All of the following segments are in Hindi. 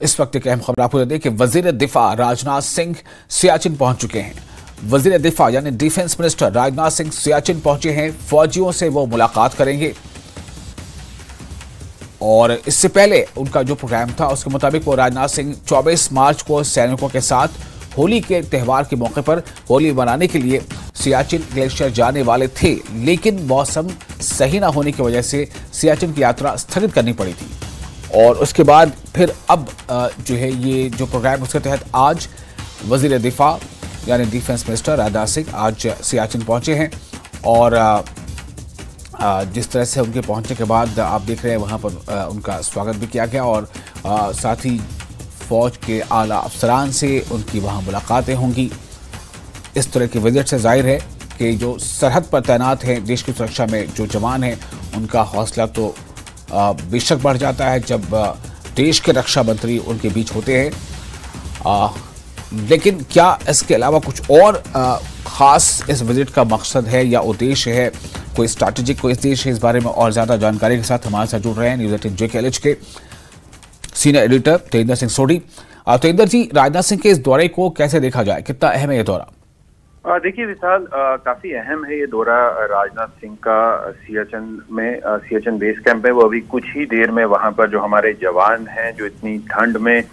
इस वक्त एक अहम खबर आपको दे दें कि वजीर दिफा राजनाथ सिंह सियाचिन पहुंच चुके हैं। वजीर दिफा यानी डिफेंस मिनिस्टर राजनाथ सिंह सियाचिन पहुंचे हैं। फौजियों से वो मुलाकात करेंगे और इससे पहले उनका जो प्रोग्राम था उसके मुताबिक वो राजनाथ सिंह 24 मार्च को सैनिकों के साथ होली के त्यौहार के मौके पर होली मनाने के लिए सियाचिन ग्लेशियर जाने वाले थे, लेकिन मौसम सही ना होने की वजह से सियाचिन की यात्रा स्थगित करनी पड़ी थी। और उसके बाद फिर अब जो है ये जो प्रोग्राम उसके तहत आज वजीर दिफा यानी डिफेंस मिनिस्टर राजनाथ सिंह आज सियाचिन पहुंचे हैं और जिस तरह से उनके पहुंचने के बाद आप देख रहे हैं वहां पर उनका स्वागत भी किया गया और साथ ही फौज के आला अफसरान से उनकी वहां मुलाकातें होंगी। इस तरह के विजिट से जाहिर है कि जो सरहद पर तैनात हैं देश की सुरक्षा में जो जवान हैं उनका हौसला तो बेशक बढ़ जाता है जब देश के रक्षा मंत्री उनके बीच होते हैं। लेकिन क्या इसके अलावा कुछ और खास इस विजिट का मकसद है या उद्देश्य है, कोई स्ट्रैटेजिक कोई उद्देश्य है? इस बारे में और ज्यादा जानकारी के साथ हमारे साथ जुड़ रहे हैं न्यूज़ 18 JKLH के सीनियर एडिटर तेजिंदर सिंह सोढ़ी। तेजिंदर जी, राजनाथ सिंह के इस दौरे को कैसे देखा जाए, कितना अहम है ये दौरा? देखिए विशाल, काफी अहम है ये दौरा राजनाथ सिंह का। सियाचिन बेस कैंप है, वो अभी कुछ ही देर में वहां पर जो हमारे जवान हैं जो इतनी ठंड में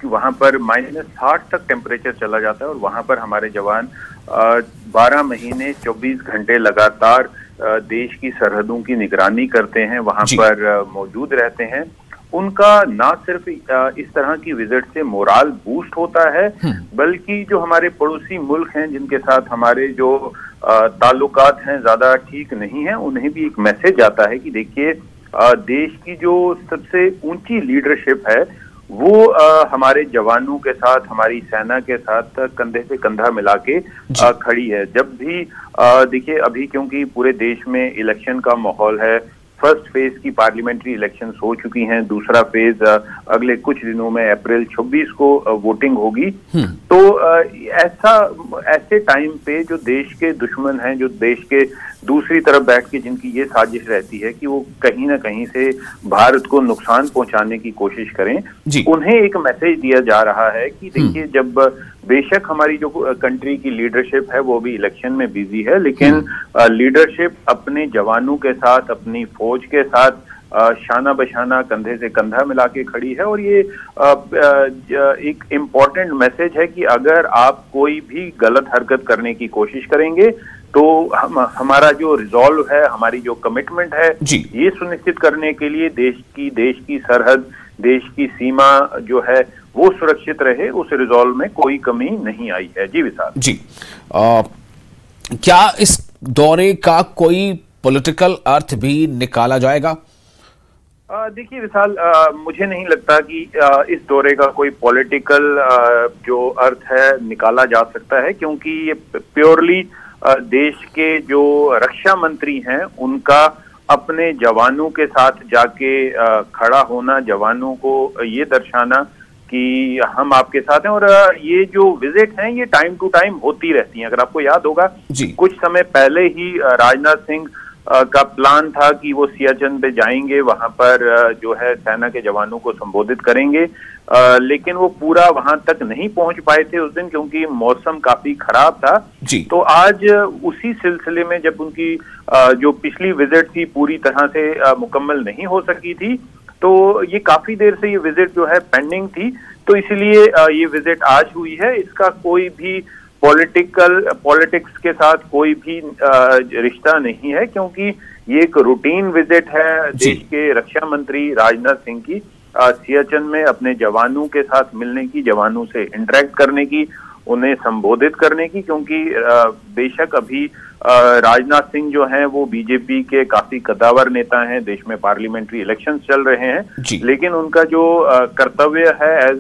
वहां पर -60 तक टेम्परेचर चला जाता है और वहां पर हमारे जवान 12 महीने 24 घंटे लगातार देश की सरहदों की निगरानी करते हैं, वहां पर मौजूद रहते हैं। उनका ना सिर्फ इस तरह की विजिट से मोराल बूस्ट होता है, बल्कि जो हमारे पड़ोसी मुल्क हैं जिनके साथ हमारे जो ताल्लुकात हैं ज्यादा ठीक नहीं है, उन्हें भी एक मैसेज आता है कि देखिए देश की जो सबसे ऊंची लीडरशिप है वो हमारे जवानों के साथ, हमारी सेना के साथ कंधे से कंधा मिला के खड़ी है। जब भी देखिए अभी क्योंकि पूरे देश में इलेक्शन का माहौल है, फर्स्ट फेज की पार्लियामेंट्री इलेक्शंस हो चुकी हैं, दूसरा फेज अगले कुछ दिनों में अप्रैल 26 को वोटिंग होगी। तो ऐसे टाइम पे जो देश के दुश्मन हैं, जो देश के दूसरी तरफ बैठ के जिनकी ये साजिश रहती है कि वो कहीं ना कहीं से भारत को नुकसान पहुंचाने की कोशिश करें, उन्हें एक मैसेज दिया जा रहा है कि देखिए जब बेशक हमारी जो कंट्री की लीडरशिप है वो भी इलेक्शन में बिजी है, लेकिन लीडरशिप अपने जवानों के साथ, अपनी फौज के साथ शाना बशाना कंधे से कंधा मिला के खड़ी है। और ये एक इम्पोर्टेंट मैसेज है कि अगर आप कोई भी गलत हरकत करने की कोशिश करेंगे तो हमारा जो रिजॉल्व है, हमारी जो कमिटमेंट है, ये सुनिश्चित करने के लिए देश की सरहद, देश की सीमा जो है वो सुरक्षित रहे, उस रिजॉल्व में कोई कमी नहीं आई है। जी विशाल जी, क्या इस दौरे का कोई पॉलिटिकल अर्थ भी निकाला जाएगा? देखिए विशाल, मुझे नहीं लगता कि इस दौरे का कोई पॉलिटिकल जो अर्थ है निकाला जा सकता है, क्योंकि ये प्योरली देश के जो रक्षा मंत्री हैं उनका अपने जवानों के साथ जाके खड़ा होना, जवानों को ये दर्शाना कि हम आपके साथ हैं। और ये जो विजिट हैं ये टाइम टू टाइम होती रहती हैं। अगर आपको याद होगा कुछ समय पहले ही राजनाथ सिंह का प्लान था कि वो सियाचिन पे जाएंगे, वहां पर जो है सेना के जवानों को संबोधित करेंगे, लेकिन वो पूरा वहां तक नहीं पहुंच पाए थे उस दिन क्योंकि मौसम काफी खराब था। तो आज उसी सिलसिले में जब उनकी जो पिछली विजिट थी पूरी तरह से मुकम्मल नहीं हो सकी थी, तो ये काफी देर से ये विजिट जो है पेंडिंग थी, तो इसलिए ये विजिट आज हुई है। इसका कोई भी पॉलिटिक्स के साथ कोई भी रिश्ता नहीं है, क्योंकि ये एक रूटीन विजिट है देश के रक्षा मंत्री राजनाथ सिंह की सियाचिन में अपने जवानों के साथ मिलने की, जवानों से इंटरेक्ट करने की, उन्हें संबोधित करने की। क्योंकि बेशक अभी राजनाथ सिंह जो हैं वो बीजेपी के काफी कद्दावर नेता हैं, देश में पार्लियामेंट्री इलेक्शंस चल रहे हैं, लेकिन उनका जो कर्तव्य है एज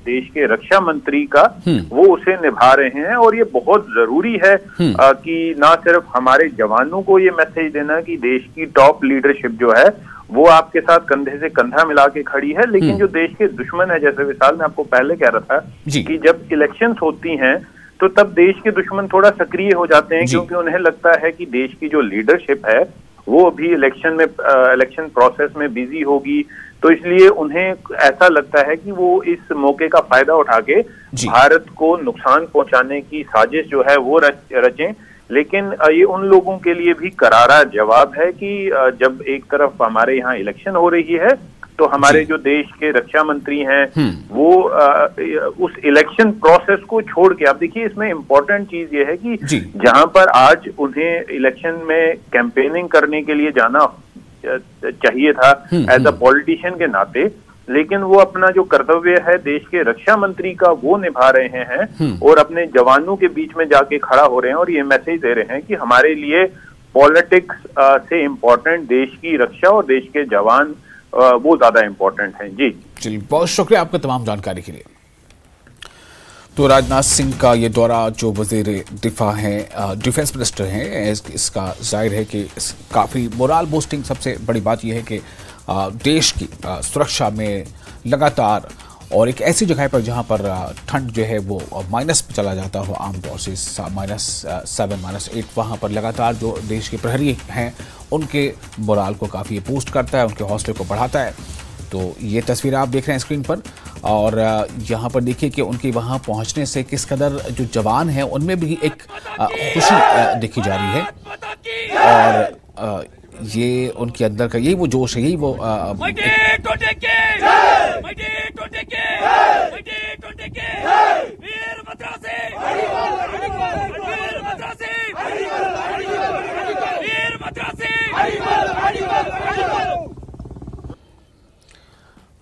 देश के रक्षा मंत्री का वो उसे निभा रहे हैं। और ये बहुत जरूरी है कि ना सिर्फ हमारे जवानों को ये मैसेज देना कि देश की टॉप लीडरशिप जो है वो आपके साथ कंधे से कंधा मिला के खड़ी है, लेकिन जो देश के दुश्मन है, जैसे विशाल मैं आपको पहले कह रहा था कि जब इलेक्शंस होती हैं तो तब देश के दुश्मन थोड़ा सक्रिय हो जाते हैं, क्योंकि उन्हें लगता है कि देश की जो लीडरशिप है वो अभी इलेक्शन प्रोसेस में बिजी होगी, तो इसलिए उन्हें ऐसा लगता है कि वो इस मौके का फायदा उठा के भारत को नुकसान पहुंचाने की साजिश जो है वो रचें। लेकिन ये उन लोगों के लिए भी करारा जवाब है कि जब एक तरफ हमारे यहाँ इलेक्शन हो रही है तो हमारे जो देश के रक्षा मंत्री हैं वो उस इलेक्शन प्रोसेस को छोड़ के, आप देखिए इसमें इम्पोर्टेंट चीज ये है कि जहां पर आज उन्हें इलेक्शन में कैंपेनिंग करने के लिए जाना चाहिए था एज अ पॉलिटिशियन के नाते, लेकिन वो अपना जो कर्तव्य है देश के रक्षा मंत्री का वो निभा रहे हैं और अपने जवानों के बीच में जाके खड़ा हो रहे हैं और ये मैसेज दे रहे हैं कि हमारे लिए पॉलिटिक्स से इम्पोर्टेंट देश की रक्षा और देश के जवान वो ज्यादा इम्पोर्टेंट हैं। जी चलिए, बहुत शुक्रिया आपका तमाम जानकारी के लिए। तो राजनाथ सिंह का ये दौरा, जो वजीर दिफा हैं, डिफेंस मिनिस्टर हैं, इसका जाहिर है कि काफ़ी मोरल बूस्टिंग, सबसे बड़ी बात यह है कि देश की सुरक्षा में लगातार, और एक ऐसी जगह पर जहां पर ठंड जो है वो माइनस पे चला जाता हो आमतौर से, -7 -8, वहां पर लगातार जो देश के प्रहरी हैं उनके मोरल को काफ़ी बूस्ट करता है, उनके हौसले को बढ़ाता है। तो ये तस्वीर आप देख रहे हैं स्क्रीन पर, और यहाँ पर देखिए कि उनके वहाँ पहुँचने से किस कदर जो जवान हैं उनमें भी एक खुशी देखी जा रही है, और ये उनके अंदर का यही वो जोश है, यही वो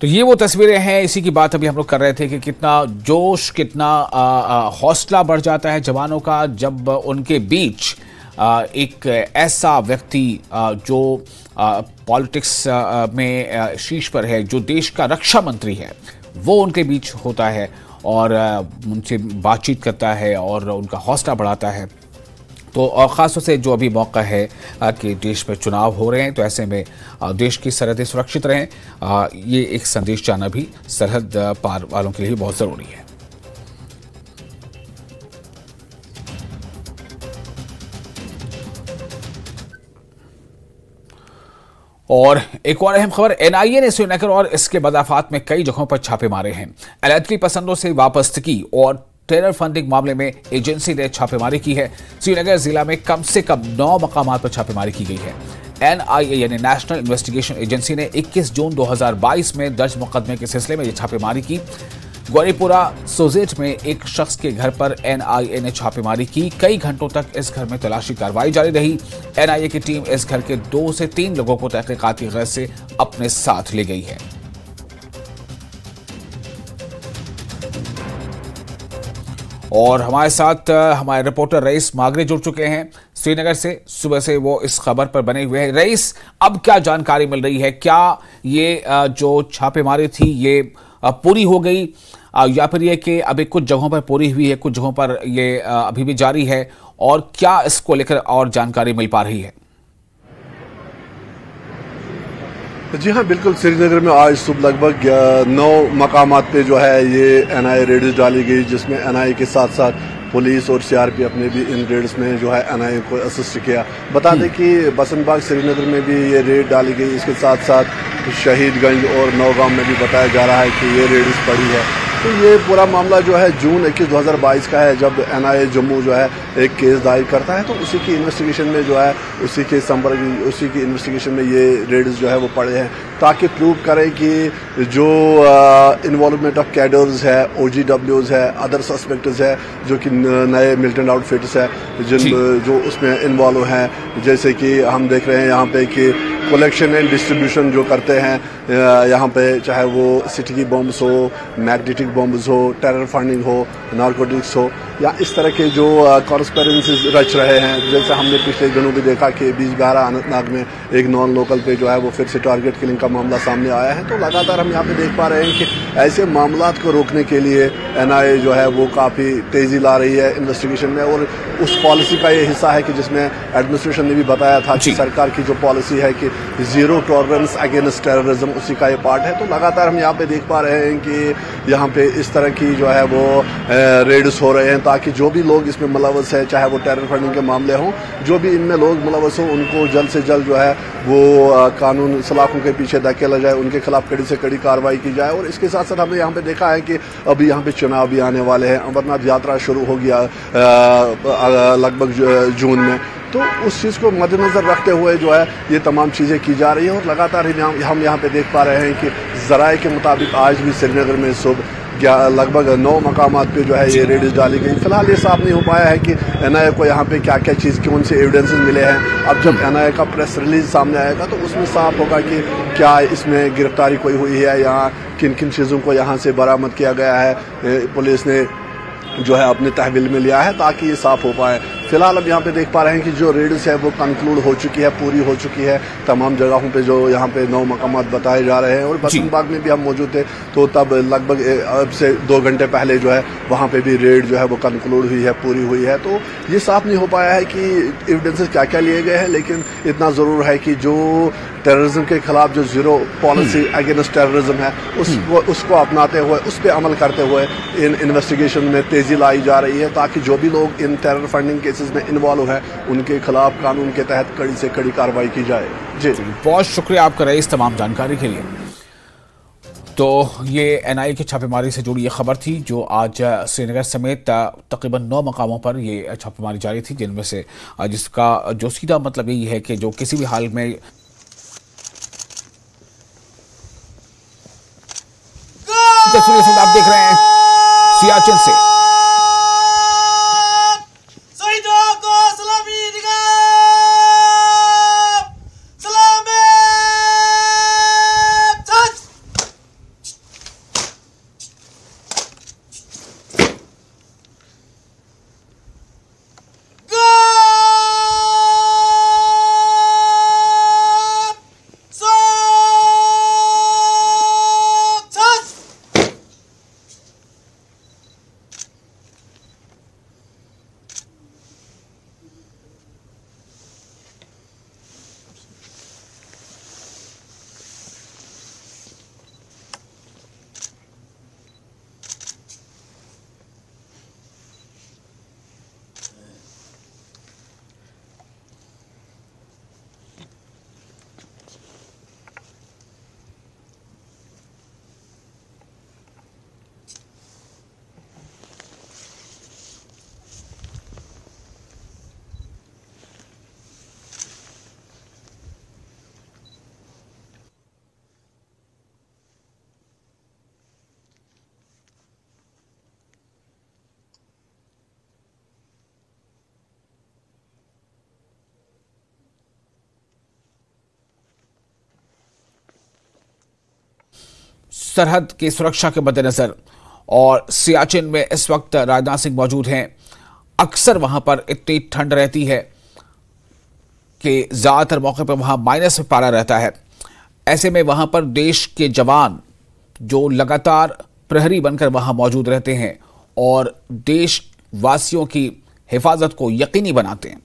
तो ये वो तस्वीरें हैं। इसी की बात अभी हम लोग कर रहे थे कि कितना जोश, कितना हौसला बढ़ जाता है जवानों का जब उनके बीच एक ऐसा व्यक्ति जो पॉलिटिक्स में शीर्ष पर है, जो देश का रक्षा मंत्री है, वो उनके बीच होता है और उनसे बातचीत करता है और उनका हौसला बढ़ाता है। तो ख़ासतौर से जो अभी मौका है कि देश में चुनाव हो रहे हैं, तो ऐसे में देश की सरहदें सुरक्षित रहें, ये एक संदेश जाना भी सरहद पार वालों के लिए बहुत ज़रूरी है। और एक और अहम खबर, एनआईए ने श्रीनगर और इसके मदाफात में कई जगहों पर छापे मारे हैं। अलीयदगी पसंदों से वापस्तगी और टेरर फंडिंग मामले में एजेंसी ने छापेमारी की है। श्रीनगर जिला में कम से कम 9 मकामात पर छापेमारी की गई है। एनआईए यानी नेशनल इन्वेस्टिगेशन एजेंसी ने 21 जून 2022 में दर्ज मुकदमे के सिलसिले में यह छापेमारी की। ग्वारीपुरा सोजेट में एक शख्स के घर पर एनआईए ने छापेमारी की। कई घंटों तक इस घर में तलाशी कार्रवाई जारी रही। एनआईए की टीम इस घर के 2 से 3 लोगों को तहकीकाती गरज से अपने साथ ले गई है। और हमारे साथ हमारे रिपोर्टर रईस मागरे जुड़ चुके हैं श्रीनगर से। सुबह से वो इस खबर पर बने हुए हैं। रईस, अब क्या जानकारी मिल रही है? क्या ये जो छापेमारी थी ये पूरी हो गई, या फिर ये कि अभी कुछ जगहों पर पूरी हुई है, कुछ जगहों पर ये अभी भी जारी है, और क्या इसको लेकर और जानकारी मिल पा रही है? जी हाँ, बिल्कुल। श्रीनगर में आज सुबह लगभग 9 मकामात पे जो है ये एनआईए रेड्स डाली गई, जिसमें एनआईए के साथ साथ पुलिस और सीआरपीएफ ने भी इन रेड्स में जो है एनआईए को असिस्ट किया। बता दें कि बसंतबाग श्रीनगर में भी ये रेड डाली गई, इसके साथ साथ शहीदगंज और नौगांव में भी बताया जा रहा है कि ये रेड्स पड़ी है। तो ये पूरा मामला जो है जून 21, 2022 का है, जब एनआईए जम्मू जो है एक केस दायर करता है, तो उसी की इन्वेस्टिगेशन में जो है उसी की इन्वेस्टिगेशन में ये रेड्स जो है वो पड़े हैं, ताकि प्रूव करें कि जो इन्वॉल्वमेंट ऑफ कैडर्स है, ओजीडब्ल्यूज है, अदर सस्पेक्ट्स है, जो कि नए मिलिटेंट आउटफिट्स है जो उसमें इन्वॉल्व हैं। जैसे कि हम देख रहे हैं यहाँ पे कि कलेक्शन एंड डिस्ट्रीब्यूशन जो करते हैं यहाँ पे, चाहे वो सिटी बॉम्ब्स हो, मैग्नेटिक बॉम्ब्स हो, टेरर फंडिंग हो, नारकोटिक्स हो, या इस तरह के जो कॉन्स्पिरेसीज रच रहे हैं। जैसे हमने पिछले दिनों भी देखा कि 2012 अनंतनाग में एक नॉन लोकल पे जो है वो फिर से टारगेट किलिंग का मामला सामने आया है। तो लगातार हम यहाँ पे देख पा रहे हैं कि ऐसे मामलात को रोकने के लिए एनआईए जो है वो काफ़ी तेज़ी ला रही है इन्वेस्टिगेशन में, और उस पॉलिसी का ये हिस्सा है कि जिसमें एडमिनिस्ट्रेशन ने भी बताया था कि सरकार की जो पॉलिसी है कि जीरो टॉलरेंस अगेंस्ट टेररिज्म, उसी का ये पार्ट है। तो लगातार हम यहाँ पे देख पा रहे हैं कि यहाँ पे इस तरह की जो है वो रेड्स हो रहे हैं, ताकि जो भी लोग इसमें मुलवस है, चाहे वो टेरर फंडिंग के मामले हों, जो भी इनमें लोग मुलवस हों, उनको जल्द से जल्द जो है वो कानून सलाखों के पीछे धकेला जाए, उनके खिलाफ कड़ी से कड़ी कार्रवाई की जाए। और इसके साथ साथ हमने यहाँ पे देखा है कि अभी यहाँ पे चुनाव भी आने वाले हैं, अमरनाथ यात्रा शुरू हो गया लगभग जून में, तो उस चीज़ को मद्देनज़र रखते हुए जो है ये तमाम चीज़ें की जा रही हैं। और लगातार हम यहाँ पे देख पा रहे हैं कि ज़राए के मुताबिक आज भी श्रीनगर में सुबह लगभग 9 मकामात पे जो है ये रेड्स डाली गई। फिलहाल ये साफ नहीं हो पाया है कि एनआईए को यहाँ पे क्या क्या चीज़, कौन से एविडेंसेस मिले हैं। अब जब एनआईए का प्रेस रिलीज सामने आएगा तो उसमें साफ होगा कि क्या इसमें गिरफ्तारी कोई हुई है, यहाँ किन किन चीज़ों को यहाँ से बरामद किया गया है, पुलिस ने जो है अपने तहवील में लिया है, ताकि ये साफ हो पाए। फिलहाल अब यहाँ पे देख पा रहे हैं कि जो रेड्स है वो कंक्लूड हो चुकी है, पूरी हो चुकी है तमाम जगहों पे, जो यहाँ पे 9 मकामात बताए जा रहे हैं। और बसंत बाग में भी हम मौजूद थे, तो तब लगभग अब से 2 घंटे पहले जो है वहाँ पे भी रेड जो है वो कंक्लूड हुई है, पूरी हुई है। तो ये साफ नहीं हो पाया है कि एविडेंसेस क्या क्या लिए गए हैं, लेकिन इतना ज़रूर है कि जो टेररिज्म के खिलाफ जो जीरो पॉलिसी अगेंस्ट टेररिज्म है उसको अपनाते हुए, उस पर अमल करते हुए इन इन्वेस्टिगेशन में तेज़ी लाई जा रही है, ताकि जो भी लोग इन टेरर फंडिंग केसेस में इन्वॉल्व है उनके खिलाफ कानून के तहत कड़ी से कड़ी कार्रवाई की जाए। जी बहुत शुक्रिया आपका रईस तमाम जानकारी के लिए। तो ये एनआईए की छापेमारी से जुड़ी ये खबर थी, जो आज श्रीनगर समेत तकरीबन 9 मकामों पर ये छापेमारी जारी थी, जिनमें से जिसका जो सीधा मतलब यही है कि जो किसी भी हाल में तस्वीरें आप देख रहे हैं सियाचिन से। सरहद की सुरक्षा के मद्देनजर और सियाचिन में इस वक्त राजनाथ सिंह मौजूद हैं। अक्सर वहां पर इतनी ठंड रहती है कि ज्यादातर मौके पर वहां माइनस में पारा रहता है। ऐसे में वहां पर देश के जवान जो लगातार प्रहरी बनकर वहां मौजूद रहते हैं और देशवासियों की हिफाजत को यकीनी बनाते हैं।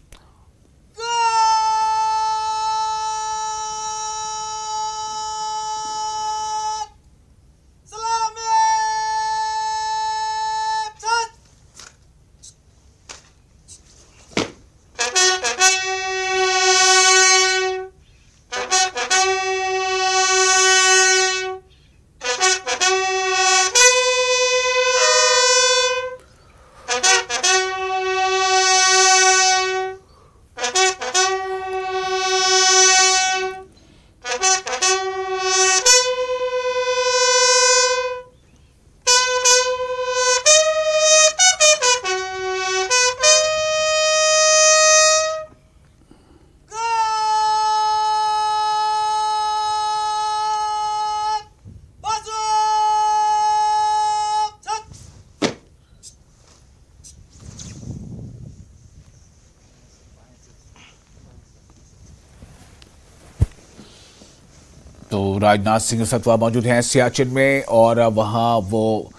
तो राजनाथ सिंह इस वक्त मौजूद हैं सियाचिन में और वहाँ वो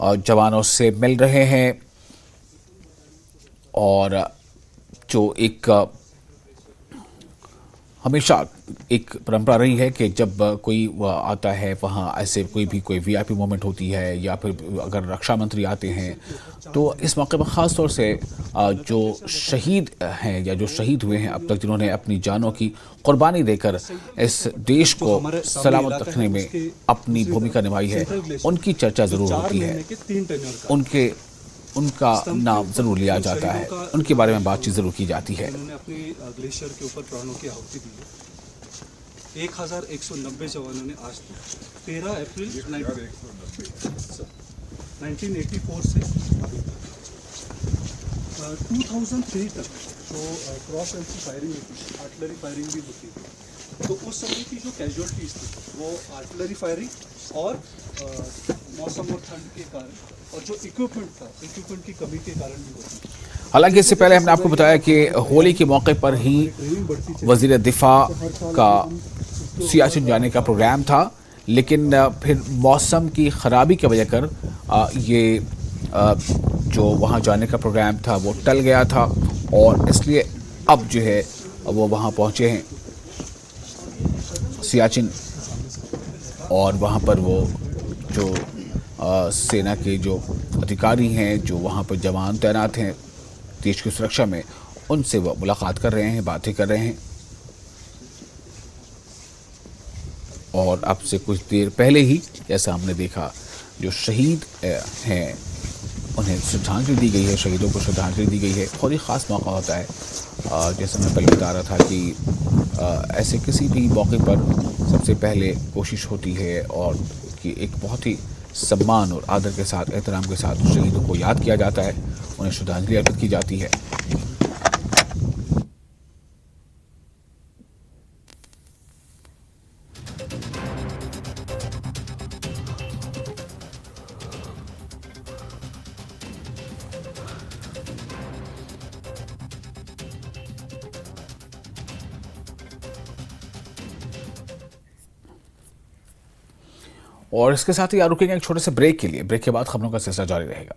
जवानों से मिल रहे हैं और जो एक हमेशा एक परंपरा रही है कि जब कोई आता है वहाँ ऐसे कोई वीआईपी मोमेंट होती है या फिर अगर रक्षा मंत्री आते हैं तो इस मौके पर ख़ास तौर से जो शहीद हैं या जो शहीद हुए हैं अब तक जिन्होंने अपनी जानों की कुर्बानी देकर इस देश को सलामत रखने में अपनी भूमिका निभाई है उनकी चर्चा ज़रूर होती है, उनका नाम जरूर लिया जाता है, उनके बारे में बातचीत जरूर की जाती है। उन्होंने अपनी ग्लेशियर के ऊपर प्राणों की आहुति दी है। 1190 जवानों ने आज 13 अप्रैल 1984 से अभी 2003 तक जो क्रॉस रेंज की फायरिंग होती है, आर्टिलरी फायरिंग भी होती है, तो उस समय की जो कैजुअलिटीज थी वो आर्टिलरी फायरिंग और मौसम और ठंड के कारण और जो इक्विपमेंट की कमी के कारण भी होती है। हालांकि इससे पहले हमने आपको बताया कि होली के मौके पर ही वजीर दिफा का सियाचिन जाने का प्रोग्राम था, लेकिन फिर मौसम की ख़राबी की वजह कर ये जो वहाँ जाने का प्रोग्राम था वो टल गया था और इसलिए अब जो है वो वहाँ पहुँचे हैं सियाचिन और वहाँ पर वो जो सेना के जो अधिकारी हैं, जो वहाँ पर जवान तैनात हैं देश की सुरक्षा में, उनसे वो मुलाकात कर रहे हैं, बातें कर रहे हैं। और अब से कुछ देर पहले ही जैसा हमने देखा जो शहीद हैं उन्हें श्रद्धांजलि दी गई है, शहीदों को श्रद्धांजलि दी गई है। बहुत ही ख़ास मौका होता है, जैसे मैं पहले बता रहा था कि ऐसे किसी भी मौके पर सबसे पहले कोशिश होती है और कि एक बहुत ही सम्मान और आदर के साथ, एहतराम के साथ शहीदों को याद किया जाता है, उन्हें श्रद्धांजलि अर्पित की जाती है। और इसके साथ ही रुकेंगे एक छोटे से ब्रेक के लिए। ब्रेक के बाद खबरों का सिलसिला जारी रहेगा।